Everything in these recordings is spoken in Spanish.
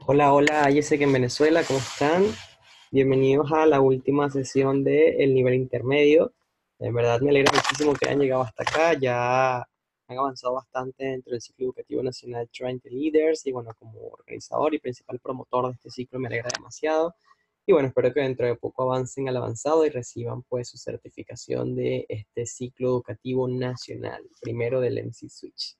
Hola, hola, Jessica en Venezuela, ¿cómo están? Bienvenidos a la última sesión del nivel intermedio. En verdad me alegra muchísimo que hayan llegado hasta acá. Ya han avanzado bastante dentro del ciclo educativo nacional Trying Leaders y bueno, como organizador y principal promotor de este ciclo me alegra demasiado. Y bueno, espero que dentro de poco avancen al avanzado y reciban pues su certificación de este ciclo educativo nacional, primero del MC Switch.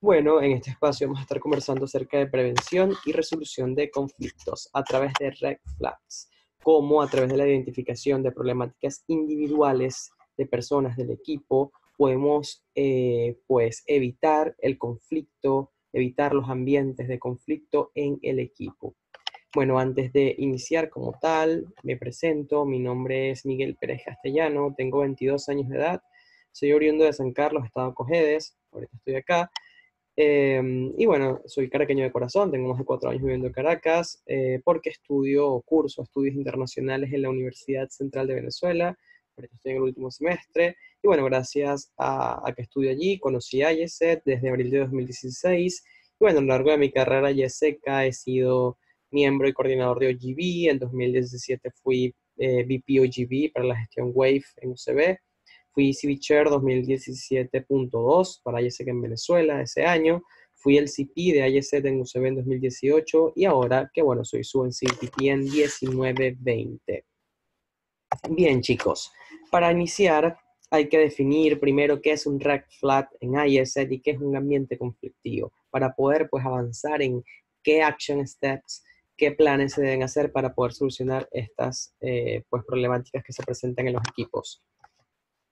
Bueno, en este espacio vamos a estar conversando acerca de prevención y resolución de conflictos a través de red flags, como a través de la identificación de problemáticas individuales de personas del equipo, podemos pues evitar el conflicto, evitar los ambientes de conflicto en el equipo. Bueno, antes de iniciar como tal, me presento, mi nombre es Miguel Pérez Castellano, tengo 22 años de edad, soy oriundo de San Carlos, estado Cojedes, ahorita estoy acá. Y bueno, soy caraqueño de corazón, tengo más de 4 años viviendo en Caracas, porque estudio o curso estudios internacionales en la Universidad Central de Venezuela. Ahorita estoy en el último semestre. Y bueno, gracias a que estudio allí, conocí a YESET desde abril de 2016. Y bueno, a lo largo de mi carrera YESECA he sido miembro y coordinador de OGB. En 2017 fui VP OGB para la gestión WAVE en UCB. Fui CV Chair 2017.2 para IESEC en Venezuela ese año. Fui el CP de IESEC en UCB en 2018 y ahora que bueno, soy su CPT en 19-20. Bien, chicos, para iniciar hay que definir primero qué es un red flag en IESET y qué es un ambiente conflictivo para poder pues avanzar en qué action steps, qué planes se deben hacer para poder solucionar estas pues problemáticas que se presentan en los equipos.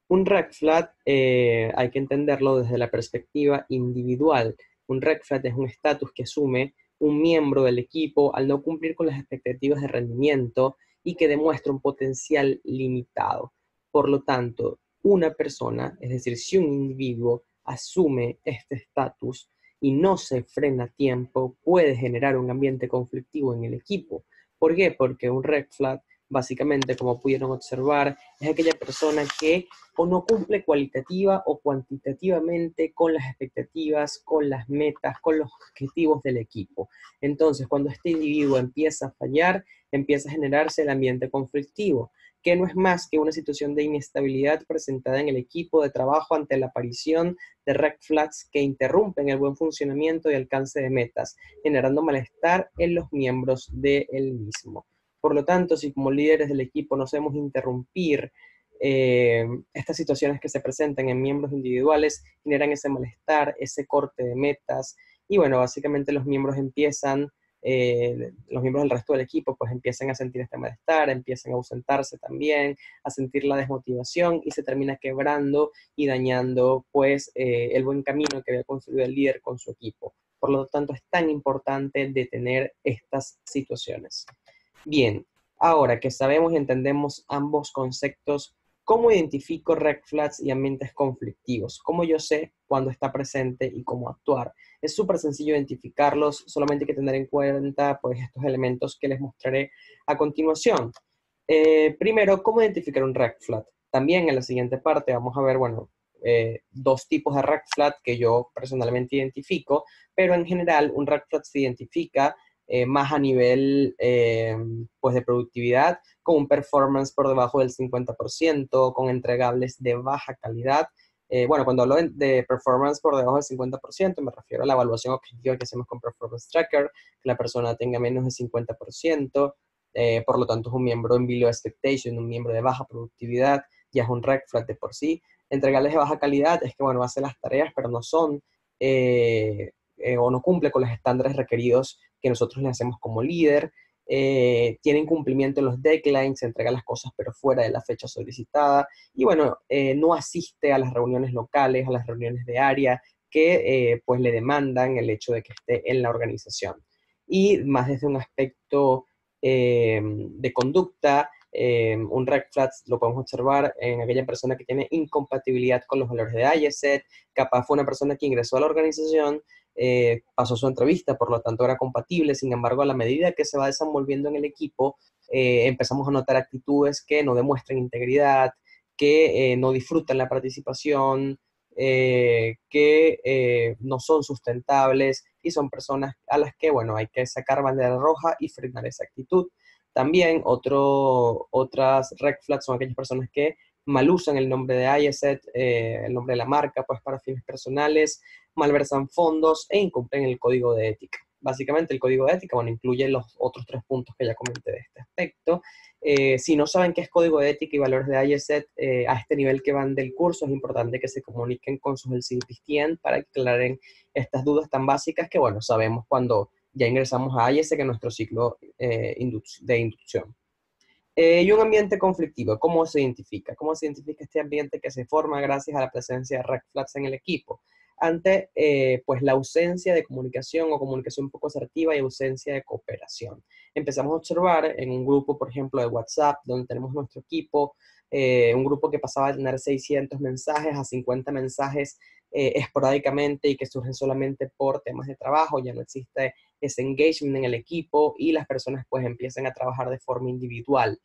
Un red flag hay que entenderlo desde la perspectiva individual. Un red flag es un estatus que asume un miembro del equipo al no cumplir con las expectativas de rendimiento y que demuestra un potencial limitado. Por lo tanto, una persona, es decir, si un individuo asume este estatus y no se frena a tiempo, puede generar un ambiente conflictivo en el equipo. ¿Por qué? Porque un red flag, básicamente, como pudieron observar, es aquella persona que o no cumple cualitativa o cuantitativamente con las expectativas, con las metas, con los objetivos del equipo. Entonces, cuando este individuo empieza a fallar, empieza a generarse el ambiente conflictivo, que no es más que una situación de inestabilidad presentada en el equipo de trabajo ante la aparición de red flags que interrumpen el buen funcionamiento y alcance de metas, generando malestar en los miembros del mismo. Por lo tanto, si como líderes del equipo no sabemos interrumpir estas situaciones que se presentan en miembros individuales generan ese malestar, ese corte de metas, y bueno, básicamente los miembros del resto del equipo pues empiezan a sentir este malestar, empiezan a ausentarse también, a sentir la desmotivación y se termina quebrando y dañando pues el buen camino que había construido el líder con su equipo. Por lo tanto, es tan importante detener estas situaciones. Bien, ahora que sabemos y entendemos ambos conceptos, ¿cómo identifico red flags y ambientes conflictivos? ¿Cómo yo sé cuándo está presente y cómo actuar? Es súper sencillo identificarlos, solamente hay que tener en cuenta pues, estos elementos que les mostraré a continuación. Primero, ¿cómo identificar un red flag? También en la siguiente parte vamos a ver, bueno, dos tipos de red flag que yo personalmente identifico, pero en general un red flag se identifica más a nivel pues de productividad, con un performance por debajo del 50%, con entregables de baja calidad. Bueno, cuando hablo de performance por debajo del 50%, me refiero a la evaluación objetiva que hacemos con Performance Tracker, que la persona tenga menos del 50%, por lo tanto es un miembro en below expectation, un miembro de baja productividad, ya es un red flag de por sí. Entregarles de baja calidad es que, bueno, hace las tareas, pero no son o no cumple con los estándares requeridos que nosotros le hacemos como líder. Tienen cumplimiento en los deadlines, se entrega las cosas pero fuera de la fecha solicitada y bueno, no asiste a las reuniones locales, a las reuniones de área que pues le demandan el hecho de que esté en la organización. Y más desde un aspecto de conducta, un red flag lo podemos observar en aquella persona que tiene incompatibilidad con los valores de IESET, capaz fue una persona que ingresó a la organización, pasó su entrevista, por lo tanto era compatible, sin embargo, a la medida que se va desenvolviendo en el equipo, empezamos a notar actitudes que no demuestran integridad, que no disfrutan la participación, que no son sustentables y son personas a las que, bueno, hay que sacar bandera roja y frenar esa actitud. También otras red flags son aquellas personas que mal usan el nombre de IASET, el nombre de la marca, pues para fines personales, malversan fondos e incumplen el código de ética. Básicamente el código de ética, bueno, incluye los otros 3 puntos que ya comenté de este aspecto. Si no saben qué es código de ética y valores de IESET, a este nivel que van del curso, es importante que se comuniquen con sus LCPTN para que aclaren estas dudas tan básicas que, bueno, sabemos cuando ya ingresamos a IESET, que es nuestro ciclo de inducción. Y un ambiente conflictivo, ¿cómo se identifica? ¿Cómo se identifica este ambiente que se forma gracias a la presencia de red flags en el equipo? Ante pues la ausencia de comunicación o comunicación poco asertiva y ausencia de cooperación. Empezamos a observar en un grupo, por ejemplo, de WhatsApp, donde tenemos nuestro equipo, un grupo que pasaba de tener 600 mensajes a 50 mensajes esporádicamente y que surgen solamente por temas de trabajo, ya no existe ese engagement en el equipo y las personas pues empiezan a trabajar de forma individual.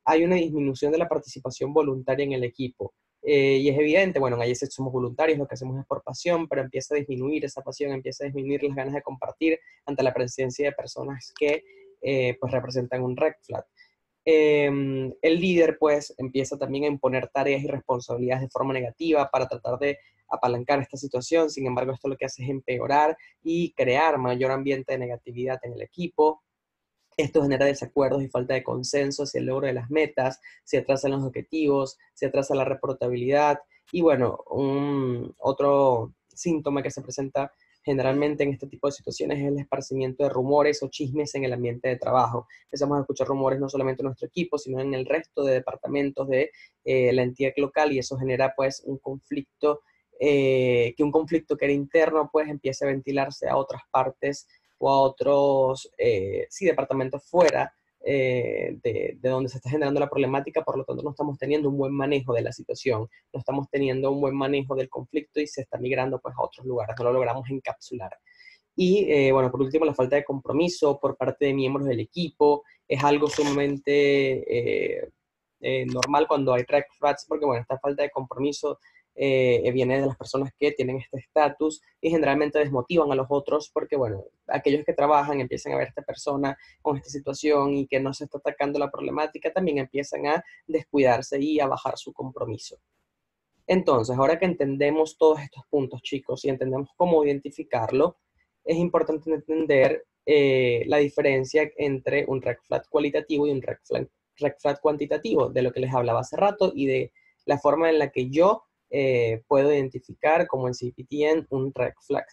Hay una disminución de la participación voluntaria en el equipo. Y es evidente, bueno, en IESET somos voluntarios, lo que hacemos es por pasión, pero empieza a disminuir esa pasión, empieza a disminuir las ganas de compartir ante la presencia de personas que pues representan un red flag. El líder pues empieza también a imponer tareas y responsabilidades de forma negativa para tratar de apalancar esta situación. Sin embargo, esto lo que hace es empeorar y crear mayor ambiente de negatividad en el equipo. Esto genera desacuerdos y falta de consenso hacia el logro de las metas, se atrasan los objetivos, se atrasa la reportabilidad y bueno, otro síntoma que se presenta generalmente en este tipo de situaciones es el esparcimiento de rumores o chismes en el ambiente de trabajo. Empezamos a escuchar rumores no solamente en nuestro equipo, sino en el resto de departamentos de la entidad local y eso genera pues un conflicto, que un conflicto que era interno pues empiece a ventilarse a otras partes o a otros, sí, departamentos fuera de donde se está generando la problemática, por lo tanto no estamos teniendo un buen manejo de la situación, no estamos teniendo un buen manejo del conflicto y se está migrando pues a otros lugares, no lo logramos encapsular. Y bueno, por último, la falta de compromiso por parte de miembros del equipo es algo sumamente normal cuando hay red flags, porque bueno, esta falta de compromiso viene de las personas que tienen este estatus y generalmente desmotivan a los otros porque bueno, aquellos que trabajan empiezan a ver a esta persona con esta situación y que no se está atacando la problemática, también empiezan a descuidarse y a bajar su compromiso. Entonces, ahora que entendemos todos estos puntos, chicos, y entendemos cómo identificarlo, es importante entender la diferencia entre un red flag cualitativo y un red flag cuantitativo, de lo que les hablaba hace rato y de la forma en la que yo puedo identificar como en CPTN un red flag.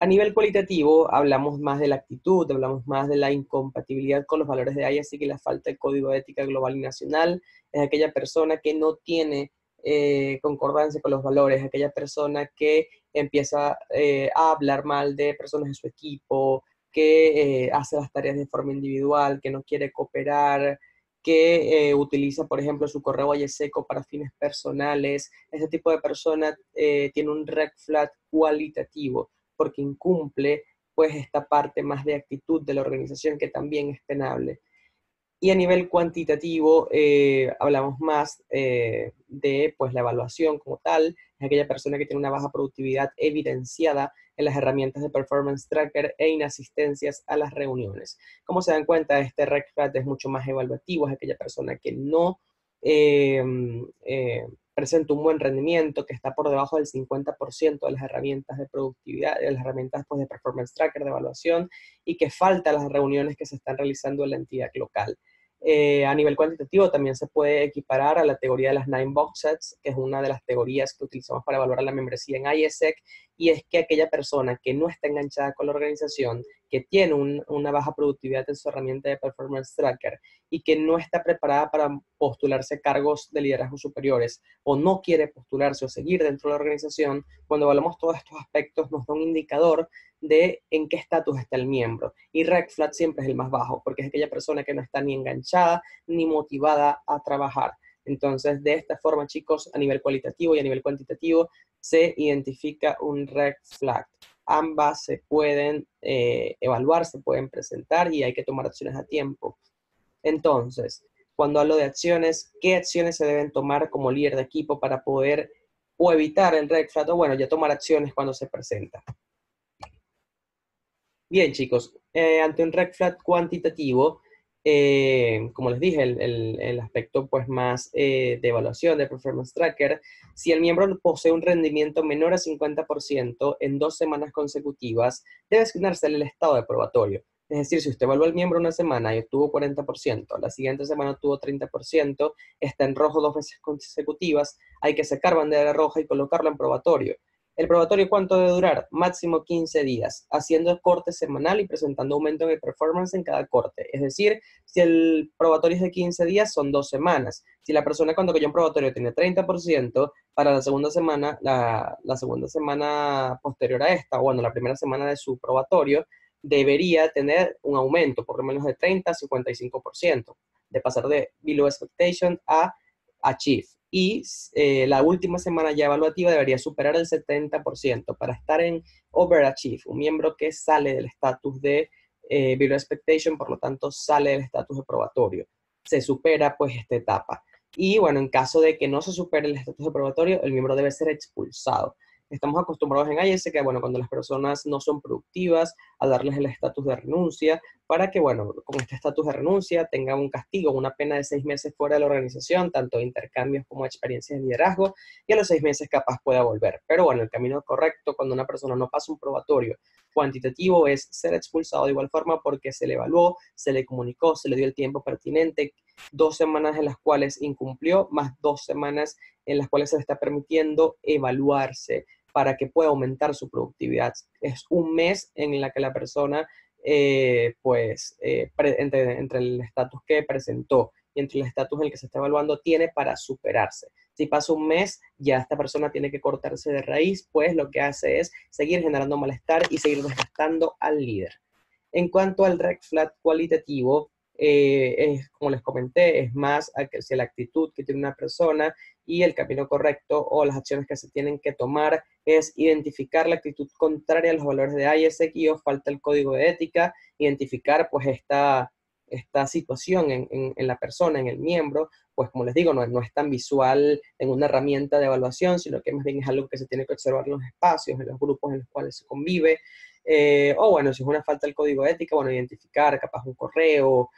A nivel cualitativo, hablamos más de la actitud, hablamos más de la incompatibilidad con los valores de IASIC y la falta de código de ética global y nacional. Es aquella persona que no tiene concordancia con los valores, aquella persona que empieza a hablar mal de personas de su equipo, que hace las tareas de forma individual, que no quiere cooperar, que utiliza, por ejemplo, su correo IESECO para fines personales. Ese tipo de persona tiene un red flag cualitativo porque incumple pues esta parte más de actitud de la organización que también es penable. Y a nivel cuantitativo, hablamos más de pues, la evaluación como tal, es aquella persona que tiene una baja productividad evidenciada en las herramientas de Performance Tracker e inasistencias a las reuniones. Como se dan cuenta, este red flag es mucho más evaluativo, es aquella persona que no eh, eh, presenta un buen rendimiento, que está por debajo del 50% de las herramientas de productividad, de las herramientas pues, de Performance Tracker, de evaluación, y que falta las reuniones que se están realizando en la entidad local. A nivel cuantitativo también se puede equiparar a la teoría de las 9 box sets, que es una de las teorías que utilizamos para evaluar la membresía en IESEC, y es que aquella persona que no está enganchada con la organización, que tiene una baja productividad en su herramienta de Performance Tracker y que no está preparada para postularse a cargos de liderazgo superiores o no quiere postularse o seguir dentro de la organización, cuando evaluamos todos estos aspectos nos da un indicador de en qué estatus está el miembro. Y red flag siempre es el más bajo, porque es aquella persona que no está ni enganchada ni motivada a trabajar. Entonces, de esta forma, chicos, a nivel cualitativo y a nivel cuantitativo, se identifica un red flag. Ambas se pueden evaluar, se pueden presentar y hay que tomar acciones a tiempo. Entonces, cuando hablo de acciones, ¿qué acciones se deben tomar como líder de equipo para poder o evitar el red flag, o bueno, ya tomar acciones cuando se presenta. Bien, chicos, ante un red flag cuantitativo, como les dije, el aspecto pues, más de evaluación de Performance Tracker, si el miembro posee un rendimiento menor a 50% en 2 semanas consecutivas, debe asignarse el estado de probatorio. Es decir, si usted evaluó al miembro una semana y obtuvo 40%, la siguiente semana obtuvo 30%, está en rojo 2 veces consecutivas, hay que sacar bandera roja y colocarlo en probatorio. ¿El probatorio cuánto debe durar? Máximo 15 días, haciendo corte semanal y presentando aumento en el performance en cada corte. Es decir, si el probatorio es de 15 días, son 2 semanas. Si la persona cuando cayó en probatorio tiene 30%, para la segunda semana, la segunda semana posterior a esta, bueno, la primera semana de su probatorio, debería tener un aumento, por lo menos de 30 a 55%, de pasar de below expectation a achieve. Y la última semana ya evaluativa debería superar el 70% para estar en overachieve, un miembro que sale del estatus de below expectation, por lo tanto sale del estatus de probatorio. Se supera pues esta etapa. Y bueno, en caso de que no se supere el estatus de probatorio, el miembro debe ser expulsado. Estamos acostumbrados en IS que, bueno, cuando las personas no son productivas, a darles el estatus de renuncia, para que, bueno, con este estatus de renuncia tengan un castigo, una pena de 6 meses fuera de la organización, tanto de intercambios como de experiencias de liderazgo, y a los 6 meses capaz pueda volver. Pero bueno, el camino correcto cuando una persona no pasa un probatorio cuantitativo es ser expulsado de igual forma porque se le evaluó, se le comunicó, se le dio el tiempo pertinente, 2 semanas en las cuales incumplió, más 2 semanas en las cuales se le está permitiendo evaluarse para que pueda aumentar su productividad. Es un mes en la que la persona, entre el estatus que presentó y entre el estatus en el que se está evaluando, tiene para superarse. Si pasa un mes, ya esta persona tiene que cortarse de raíz, pues lo que hace es seguir generando malestar y seguir desgastando al líder. En cuanto al red flag cualitativo, como les comenté, es más hacia la actitud que tiene una persona y el camino correcto o las acciones que se tienen que tomar es identificar la actitud contraria a los valores de ISEC y os falta el código de ética, identificar pues esta situación en la persona, en el miembro, pues como les digo, no es tan visual en una herramienta de evaluación, sino que más bien es algo que se tiene que observar en los espacios, en los grupos en los cuales se convive, o bueno, si es una falta del código de ética, bueno, identificar capaz un correo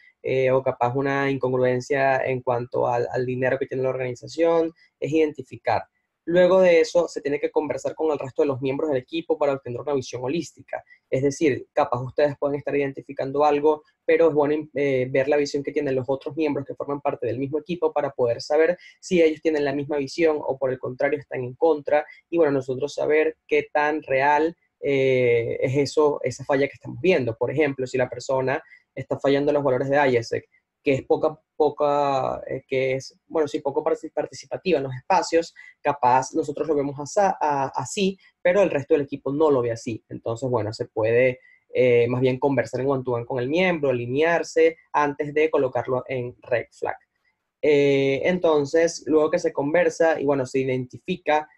o capaz una incongruencia en cuanto al dinero que tiene la organización, es identificar. Luego de eso, se tiene que conversar con el resto de los miembros del equipo para obtener una visión holística. Es decir, capaz ustedes pueden estar identificando algo, pero es bueno ver la visión que tienen los otros miembros que forman parte del mismo equipo para poder saber si ellos tienen la misma visión o por el contrario están en contra. Y bueno, nosotros saber qué tan real es eso, esa falla que estamos viendo. Por ejemplo, si la persona está fallando los valores de ISEC, que es que es, bueno, sí, poco participativa en los espacios, capaz nosotros lo vemos así, pero el resto del equipo no lo ve así. Entonces, bueno, se puede más bien conversar en one-to-one con el miembro, alinearse antes de colocarlo en red flag. Entonces, luego que se conversa y bueno, se identifica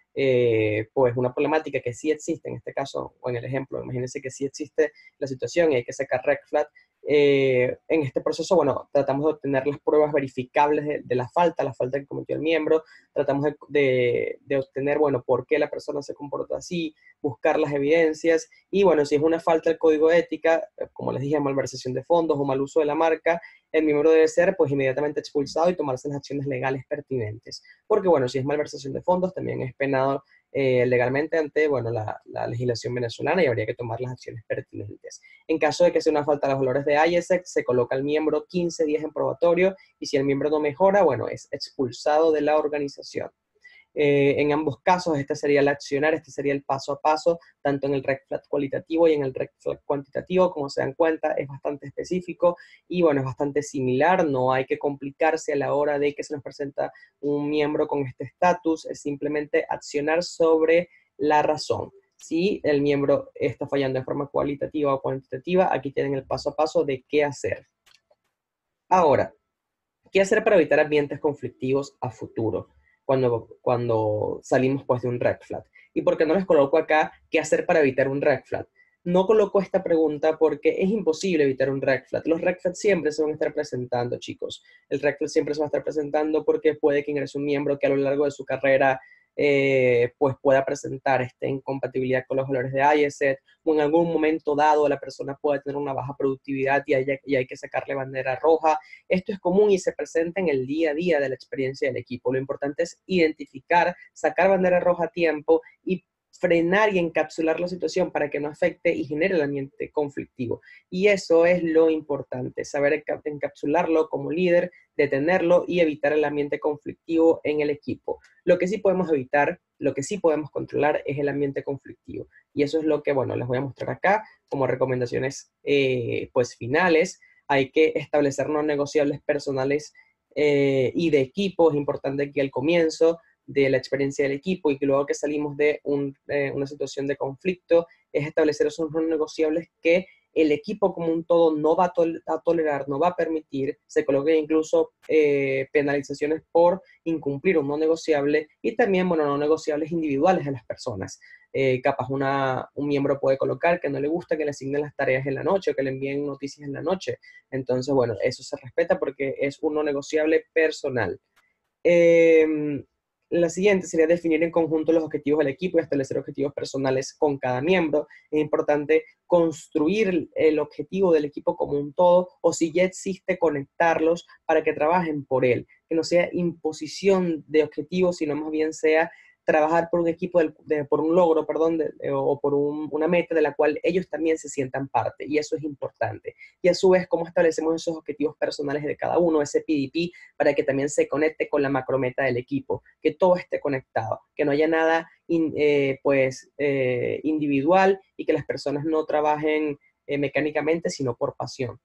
pues una problemática que sí existe en este caso, o en el ejemplo, imagínense que sí existe la situación y hay que sacar red flag. En este proceso, bueno, tratamos de obtener las pruebas verificables de la falta que cometió el miembro, tratamos de obtener, bueno, por qué la persona se comporta así, buscar las evidencias y, bueno, si es una falta del código de ética, como les dije, malversación de fondos o mal uso de la marca, el miembro debe ser pues inmediatamente expulsado y tomarse las acciones legales pertinentes. Porque bueno, si es malversación de fondos, también es penado legalmente ante bueno, la legislación venezolana y habría que tomar las acciones pertinentes. En caso de que sea una falta de los valores de ISEC, se coloca al miembro 15 días en probatorio y si el miembro no mejora, bueno, es expulsado de la organización. En ambos casos, este sería el accionar, este sería el paso a paso, tanto en el red flag cualitativo y en el red flag cuantitativo, como se dan cuenta, es bastante específico y bueno, es bastante similar, no hay que complicarse a la hora de que se nos presenta un miembro con este estatus, es simplemente accionar sobre la razón. Si el miembro está fallando de forma cualitativa o cuantitativa, aquí tienen el paso a paso de qué hacer. Ahora, ¿qué hacer para evitar ambientes conflictivos a futuro cuando salimos pues, de un red flag? ¿Y por qué no les coloco acá qué hacer para evitar un red flag? No coloco esta pregunta porque es imposible evitar un red flag. Los red flags siempre se van a estar presentando, chicos. El red flag siempre se va a estar presentando porque puede que ingrese un miembro que a lo largo de su carrera pues pueda presentar esta incompatibilidad con los valores de ISET, o en algún momento dado la persona puede tener una baja productividad y hay que sacarle bandera roja. Esto es común y se presenta en el día a día de la experiencia del equipo. Lo importante es identificar, sacar bandera roja a tiempo y frenar y encapsular la situación para que no afecte y genere el ambiente conflictivo. Y eso es lo importante, saber encapsularlo como líder, detenerlo y evitar el ambiente conflictivo en el equipo. Lo que sí podemos evitar, lo que sí podemos controlar es el ambiente conflictivo. Y eso es lo que, bueno, les voy a mostrar acá como recomendaciones pues finales. Hay que establecer no negociables personales y de equipo. Es importante que al comienzo de la experiencia del equipo y que luego que salimos de una situación de conflicto, es establecer esos no negociables que el equipo como un todo no va a tolerar, no va a permitir, se coloquen incluso penalizaciones por incumplir un no negociable y también, bueno, no negociables individuales de las personas. Capaz un miembro puede colocar que no le gusta que le asignen las tareas en la noche o que le envíen noticias en la noche. Entonces, bueno, eso se respeta porque es un no negociable personal. Eh, la siguiente sería definir en conjunto los objetivos del equipo y establecer objetivos personales con cada miembro. Es importante construir el objetivo del equipo como un todo, o si ya existe, conectarlos para que trabajen por él. Que no sea imposición de objetivos, sino más bien sea trabajar por un equipo, por un logro, perdón, o por una meta de la cual ellos también se sientan parte. Y eso es importante. Y a su vez, cómo establecemos esos objetivos personales de cada uno, ese PDP, para que también se conecte con la macrometa del equipo, que todo esté conectado, que no haya nada individual y que las personas no trabajen mecánicamente, sino por pasión.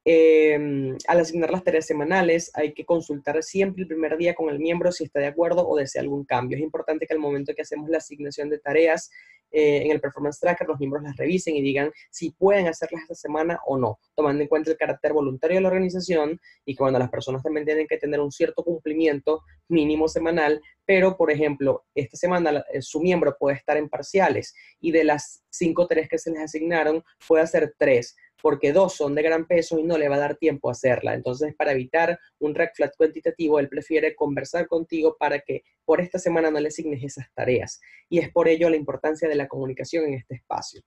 Al asignar las tareas semanales, hay que consultar siempre el primer día con el miembro si está de acuerdo o desea algún cambio. Es importante que al momento que hacemos la asignación de tareas en el Performance Tracker, los miembros las revisen y digan si pueden hacerlas esta semana o no, tomando en cuenta el carácter voluntario de la organización y que, bueno, las personas también tienen que tener un cierto cumplimiento mínimo semanal, pero, por ejemplo, esta semana su miembro puede estar en parciales y de las 5 tareas que se les asignaron, puede hacer 3 porque 2 son de gran peso y no le va a dar tiempo a hacerla. Entonces, para evitar un red flag cuantitativo, él prefiere conversar contigo para que por esta semana no le asignes esas tareas. Y es por ello la importancia de la comunicación en este espacio.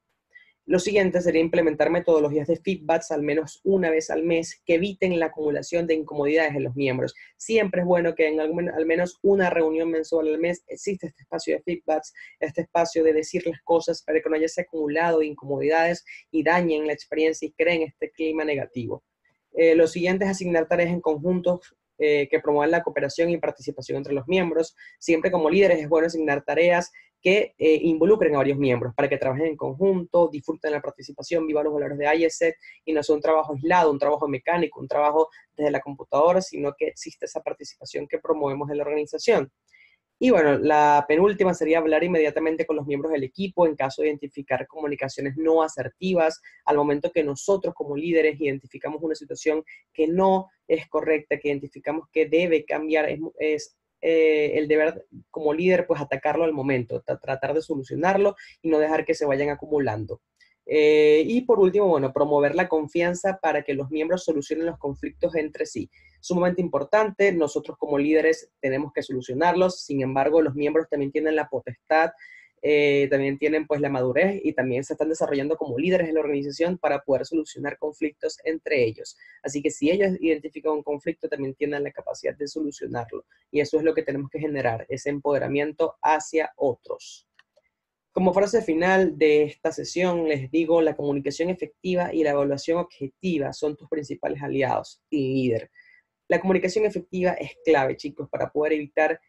Lo siguiente sería implementar metodologías de feedbacks al menos una vez al mes que eviten la acumulación de incomodidades en los miembros. Siempre es bueno que en al menos una reunión mensual al mes exista este espacio de feedbacks, este espacio de decirles cosas para que no haya ese acumulado de incomodidades y dañen la experiencia y creen este clima negativo. Lo siguiente es asignar tareas en conjuntos que promuevan la cooperación y participación entre los miembros. Siempre como líderes es bueno asignar tareas que involucren a varios miembros para que trabajen en conjunto, disfruten la participación, vivan los valores de ISET y no sea un trabajo aislado, un trabajo mecánico, un trabajo desde la computadora, sino que existe esa participación que promovemos en la organización. Y bueno, la penúltima sería hablar inmediatamente con los miembros del equipo en caso de identificar comunicaciones no asertivas. Al momento que nosotros como líderes identificamos una situación que no es correcta, que identificamos que debe cambiar, es el deber como líder, pues atacarlo al momento, tratar de solucionarlo y no dejar que se vayan acumulando. Y por último, bueno, promover la confianza para que los miembros solucionen los conflictos entre sí. Sumamente importante, nosotros como líderes tenemos que solucionarlos, sin embargo, los miembros también tienen la potestad, también tienen pues la madurez y también se están desarrollando como líderes de la organización para poder solucionar conflictos entre ellos. Así que si ellos identifican un conflicto, también tienen la capacidad de solucionarlo. Y eso es lo que tenemos que generar, ese empoderamiento hacia otros. Como frase final de esta sesión, les digo, la comunicación efectiva y la evaluación objetiva son tus principales aliados y líder. La comunicación efectiva es clave, chicos, para poder evitar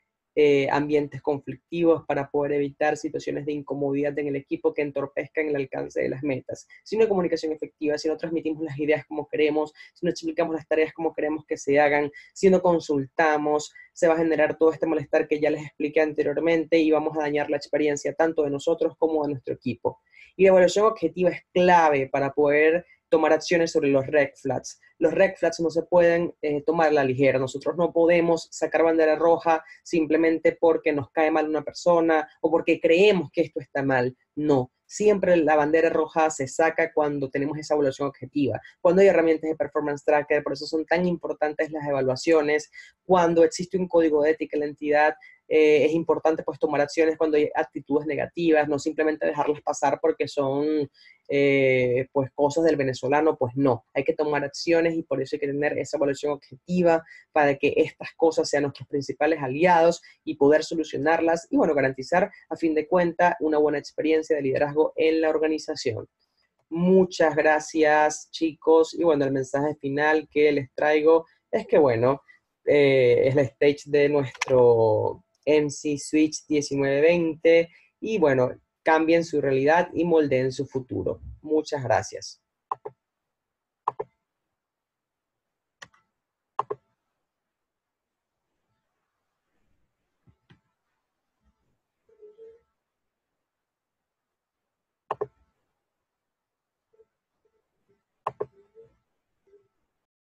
ambientes conflictivos, para poder evitar situaciones de incomodidad en el equipo que entorpezcan el alcance de las metas. Si no hay comunicación efectiva, si no transmitimos las ideas como queremos, si no explicamos las tareas como queremos que se hagan, si no consultamos, se va a generar todo este malestar que ya les expliqué anteriormente y vamos a dañar la experiencia tanto de nosotros como de nuestro equipo. Y la evaluación objetiva es clave para poder tomar acciones sobre los red flags. Los red flags no se pueden tomar a la ligera. Nosotros no podemos sacar bandera roja simplemente porque nos cae mal una persona o porque creemos que esto está mal. No. Siempre la bandera roja se saca cuando tenemos esa evaluación objetiva, cuando hay herramientas de performance tracker, por eso son tan importantes las evaluaciones, cuando existe un código de ética en la entidad, es importante pues tomar acciones cuando hay actitudes negativas, no simplemente dejarlas pasar porque son pues cosas del venezolano, pues no, hay que tomar acciones y por eso hay que tener esa evaluación objetiva para que estas cosas sean nuestros principales aliados y poder solucionarlas y bueno, garantizar a fin de cuentas una buena experiencia de liderazgo en la organización. Muchas gracias, chicos. Y bueno, el mensaje final que les traigo es que, bueno, es la stage de nuestro MC Switch 1920 y bueno, cambien su realidad y moldeen su futuro. Muchas gracias.